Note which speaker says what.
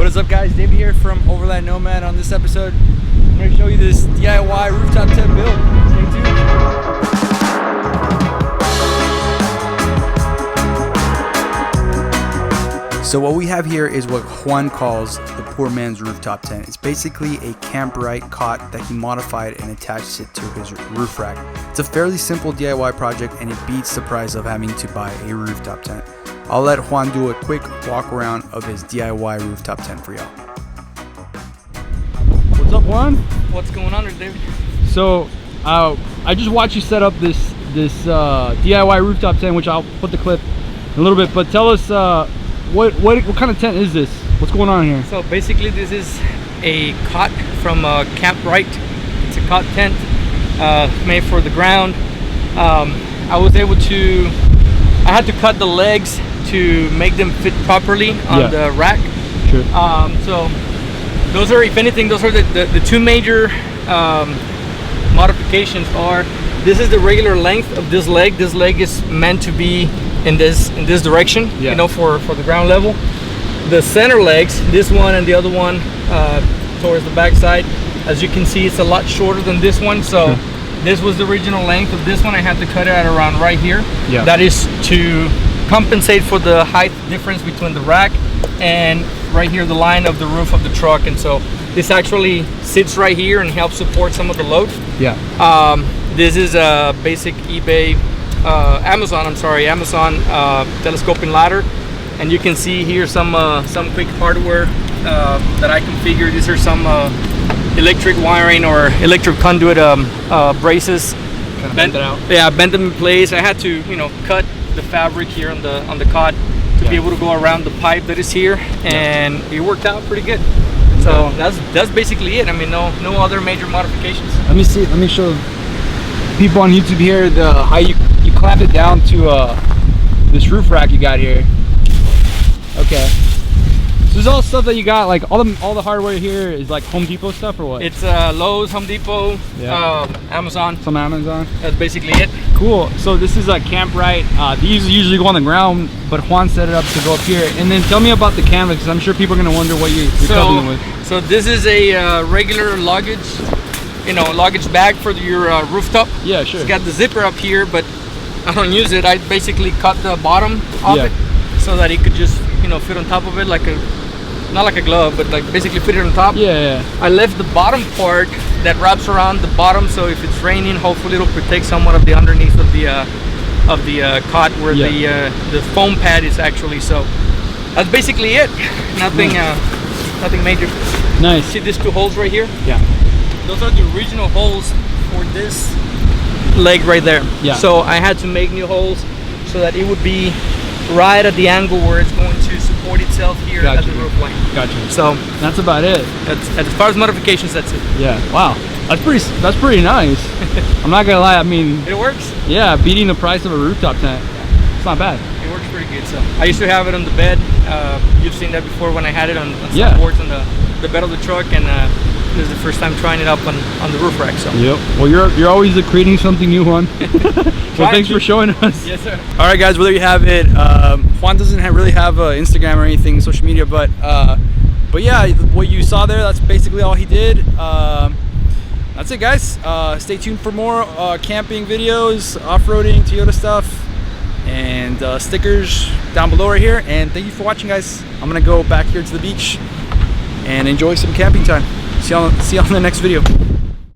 Speaker 1: What is up, guys? David here from Overland Nomad. On this episode, I'm going to show you this DIY rooftop tent build. Stay tuned. So what we have here is what Juan calls the poor man's rooftop tent. It's basically a Kamp-Rite cot that he modified and attached it to his roof rack. It's a fairly simple DIY project and it beats the price of having to buy a rooftop tent. I'll let Juan do a quick walk around of his DIY rooftop tent for y'all.
Speaker 2: What's up, Juan?
Speaker 3: What's going on there, David?
Speaker 2: So I just watched you set up this DIY rooftop tent, which I'll put the clip in a little bit, but tell us what kind of tent is this? What's going on here?
Speaker 3: So basically this is a cot from Kamp-Rite. It's a cot tent made for the ground. I had to cut the legs to make them fit properly on the rack.
Speaker 2: Sure.
Speaker 3: So those are, if anything, those are the two major modifications. This is the regular length of this leg. This leg is meant to be in this direction, you know, for the ground level. The center legs, this one and the other one towards the back side, as you can see, it's a lot shorter than this one. So this was the original length of this one. I had to cut it at around right here. Yeah. That is to compensate for the height difference between the rack and right here the line of the roof of the truck. And so this actually sits right here and helps support some of the load. Yeah. This is a basic Amazon telescoping ladder, and you can see here some quick hardware that I configured. These are some electric wiring or electric conduit braces. Kind of bent it out. Yeah, bent them in place. I had to, cut the fabric here on the cot to be able to go around the pipe that is here, and it worked out pretty good. So that's basically it. I mean, no other major modifications.
Speaker 2: Let me see. Let me show people on YouTube here how you clamp it down to this roof rack you got here. Okay. So this is all stuff that you got, like all the hardware here is like Home Depot stuff or what?
Speaker 3: It's Lowe's, Home Depot, Amazon.
Speaker 2: Some Amazon.
Speaker 3: That's basically it.
Speaker 2: Cool. So this is a Kamp-Rite. These usually go on the ground, but Juan set it up to go up here. And then tell me about the canvas, because I'm sure people are gonna wonder what you're covering it with.
Speaker 3: So this is a regular luggage bag for your rooftop. Yeah, sure. It's got the zipper up here, but I don't use it. I basically cut the bottom of it so that it could just fit on top of it, like not like a glove, but like basically fit it on top. Yeah. I left the bottom part that wraps around the bottom, so if it's raining, hopefully it'll protect somewhat of the underneath of the cot where the foam pad is actually. So that's basically it. Nothing major.
Speaker 2: Nice.
Speaker 3: See these two holes right here?
Speaker 2: Yeah.
Speaker 3: Those are the original holes for this leg right there. Yeah. So I had to make new holes so that it would be right at the angle where it's going to support itself here at the roof line. Gotcha. So
Speaker 2: that's about it.
Speaker 3: That's as far as modifications. That's it.
Speaker 2: Yeah. Wow. That's pretty nice. I'm not gonna lie. I mean,
Speaker 3: it works.
Speaker 2: Yeah, beating the price of a rooftop tent. It's not bad.
Speaker 3: It works pretty good. So I used to have it on the bed. You've seen that before when I had it on some boards on the bed of the truck, and this is the first time trying it up on the roof rack. So
Speaker 2: yep. Well, you're always creating something new, Juan. Well, thanks for showing us.
Speaker 3: Yes, sir.
Speaker 1: All right, guys. Well, there you have it. Juan doesn't really have Instagram or anything, social media, but yeah, what you saw there, that's basically all he did. That's it, guys. Stay tuned for more camping videos, off-roading, Toyota stuff, and stickers down below right here. And thank you for watching, guys. I'm gonna go back here to the beach and enjoy some camping time. See you on the next video.